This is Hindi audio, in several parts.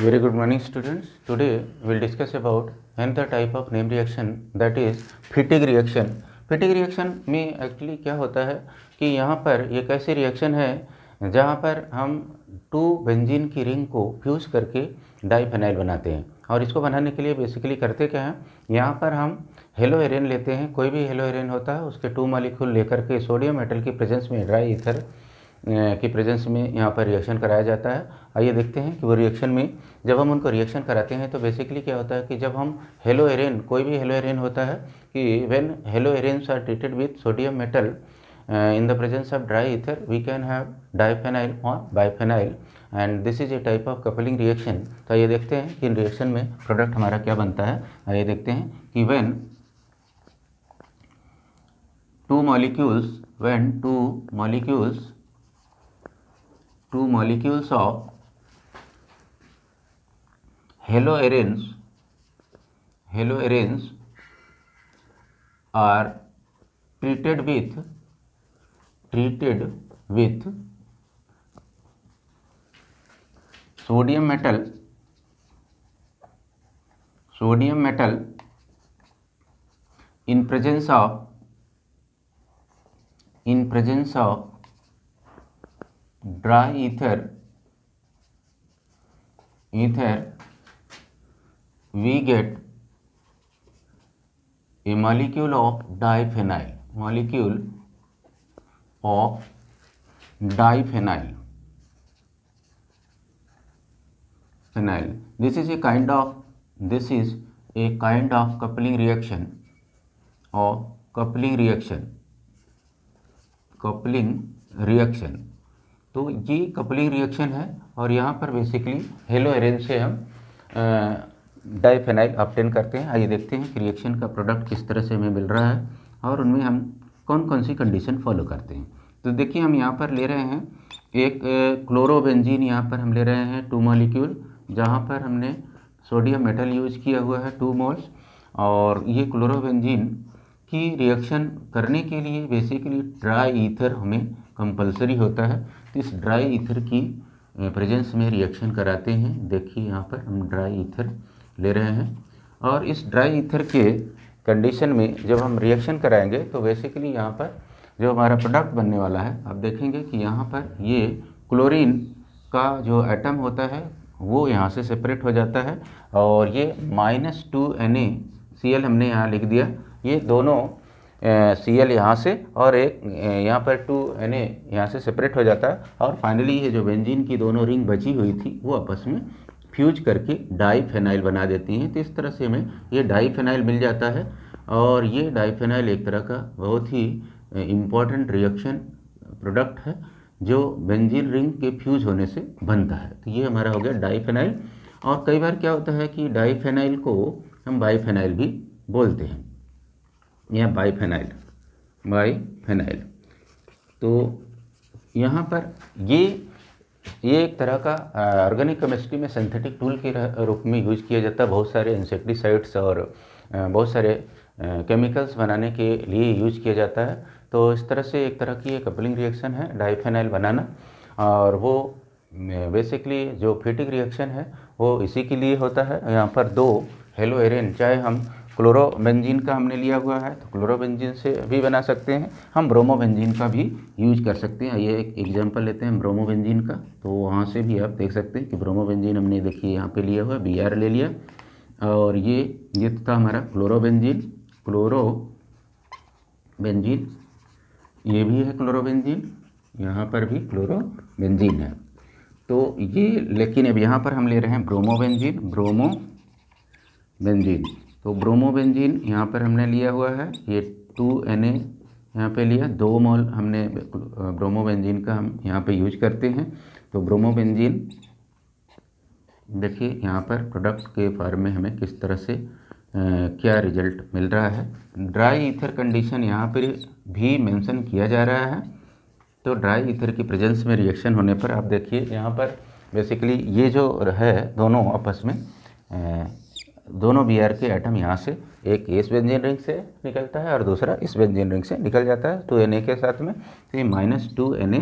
Very good morning students. Today we will discuss about another type of name reaction, that is Fittig reaction. Fittig reaction में एक्चुअली क्या होता है कि यहाँ पर एक ऐसी रिएक्शन है जहाँ पर हम 2 बेंजीन की रिंग को फ्यूज करके डाइफेनाइल बनाते हैं। और इसको बनाने के लिए बेसिकली करते क्या हैं, यहाँ पर हम हेलोएरेन लेते हैं, कोई भी हेलोएरेन होता है उसके 2 मॉलिक्यूल लेकर के सोडियम मेटल की प्रेजेंस में ड्राई ईथर की प्रेजेंस में यहाँ पर रिएक्शन कराया जाता है। आइए देखते हैं कि वो रिएक्शन में जब हम उनको रिएक्शन कराते हैं तो बेसिकली क्या होता है कि जब हम हेलोएरेन, कोई भी हेलोएरेन होता है कि when haloarenes are treated with sodium metal in the presence of dry ether we can have diphenyl or biphenyl and this is a type of coupling reaction। तो आइए देखते हैं कि इन रिएक्शन में प्रोडक्ट हमारा क्या बनता है। आइए देखते हैं कि when two molecules of haloarenes are treated with sodium metal in presence of dry ether we get a molecule of diphenyl, This is a kind of coupling reaction or coupling reaction। तो ये कपलिंग रिएक्शन है और यहाँ पर बेसिकली हेलोएरेन से हम डाइफेनाइल ऑब्टेन करते हैं। आइए देखते हैं कि रिएक्शन का प्रोडक्ट किस तरह से हमें मिल रहा है और उनमें हम कौन कौन सी कंडीशन फॉलो करते हैं। तो देखिए हम यहाँ पर ले रहे हैं एक क्लोरोबेंजीन, यहाँ पर हम ले रहे हैं 2 मॉलिक्यूल जहाँ पर हमने सोडियम मेटल यूज किया हुआ है 2 मोल्स। और ये क्लोरोबेंजीन की रिएक्शन करने के लिए बेसिकली ड्राई ईथर हमें कंपलसरी होता है। तो इस ड्राई ईथर की प्रेजेंस में रिएक्शन कराते हैं। देखिए यहाँ पर हम ड्राई ईथर ले रहे हैं और इस ड्राई ईथर के कंडीशन में जब हम रिएक्शन कराएंगे तो बेसिकली यहाँ पर जो हमारा प्रोडक्ट बनने वाला है, आप देखेंगे कि यहाँ पर ये क्लोरीन का जो एटम होता है वो यहाँ से सेपरेट हो जाता है और ये -2 NaCl हमने यहाँ लिख दिया। ये दोनों Cl यहाँ से और एक यहाँ पर 2 Na यहाँ से सेपरेट हो जाता है और फाइनली ये जो बेंजीन की दोनों रिंग बची हुई थी वो आपस में फ्यूज करके डाइफेनाइल बना देती हैं। तो इस तरह से हमें ये डाइफेनाइल मिल जाता है और ये डाइफेनाइल एक तरह का बहुत ही इम्पॉर्टेंट रिएक्शन प्रोडक्ट है जो बेंजीन रिंग के फ्यूज होने से बनता है। तो ये हमारा हो गया डाइफेनाइल। और कई बार क्या होता है कि डाइफेनाइल को हम बाइफेनाइल भी बोलते हैं या बाइफेनाइल। तो यहाँ पर ये एक तरह का ऑर्गेनिक केमिस्ट्री में सिंथेटिक टूल के रूप में यूज किया जाता है। बहुत सारे इंसेक्टिसाइड्स और बहुत सारे केमिकल्स बनाने के लिए यूज किया जाता है। तो इस तरह से एक तरह की कपलिंग रिएक्शन है डाइफेनाइल बनाना और वो बेसिकली जो फिटिग रिएक्शन है वो इसी के लिए होता है। यहाँ पर 2 हेलोएरेन, चाहे हम क्लोरोबेंजीन का हमने लिया हुआ है तो क्लोरोबेंजीन से भी बना सकते हैं, हम ब्रोमोबेंजीन का भी यूज कर सकते हैं। ये एक एग्जांपल लेते हैं ब्रोमोबेंजीन का, तो वहाँ से भी आप देख सकते हैं कि ब्रोमोबेंजीन हमने देखिए यहाँ पे लिया हुआ है, Br ले लिया और ये था हमारा क्लोरोबेंजीन, ये भी है क्लोरोबेंजीन, यहाँ पर भी क्लोरोबेंजीन है। तो ये लेकिन अब यहाँ पर हम ले रहे हैं ब्रोमोबेंजीन। तो ब्रोमोबेंजीन यहाँ पर हमने लिया हुआ है, ये 2 Na यहाँ पे लिया, 2 मोल हमने ब्रोमोबेंजीन का हम यहाँ पे यूज करते हैं। तो ब्रोमोबेंजीन देखिए यहाँ पर प्रोडक्ट के फॉर्म में हमें किस तरह से क्या रिजल्ट मिल रहा है। ड्राई ईथर कंडीशन यहाँ पर भी मेंशन किया जा रहा है। तो ड्राई ईथर की प्रेजेंस में रिएक्शन होने पर आप देखिए यहाँ पर बेसिकली ये जो है दोनों आपस में दोनों Br के एटम यहाँ से एक इस बेंजीन रिंग से निकलता है और दूसरा इस बेंजीन रिंग से निकल जाता है 2 Na के साथ में। तो ये -2 Na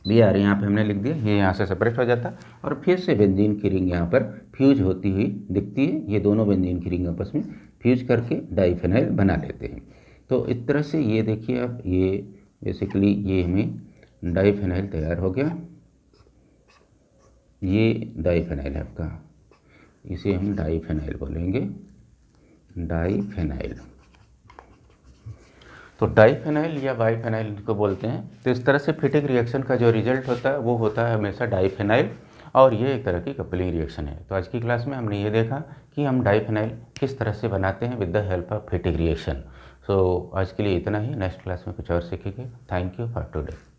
Br यहाँ पे हमने लिख दिया, ये यहाँ से सेपरेट हो जाता और फिर से बेंजीन की रिंग यहाँ पर फ्यूज होती हुई दिखती है। ये दोनों बेंजीन की रिंग आपस में फ्यूज करके डाइफेनाइल बना लेते हैं। तो इस तरह से ये देखिए आप, ये बेसिकली ये हमें डाइफेनाइल तैयार हो गया। ये डाइफेनाइल है आपका, इसे हम डाइफेनाइल बोलेंगे, डाइफेनाइल। तो डाइफेनाइल या बाइफेनाइल को बोलते हैं। तो इस तरह से फिटिक रिएक्शन का जो रिजल्ट होता है वो होता है हमेशा डाइफेनाइल, और ये एक तरह की कपलिंग रिएक्शन है। तो आज की क्लास में हमने ये देखा कि हम डाइफेनाइल किस तरह से बनाते हैं with the help of Fittig reaction. So आज के लिए इतना ही, नेक्स्ट क्लास में कुछ और सीखेंगे। Thank you for today.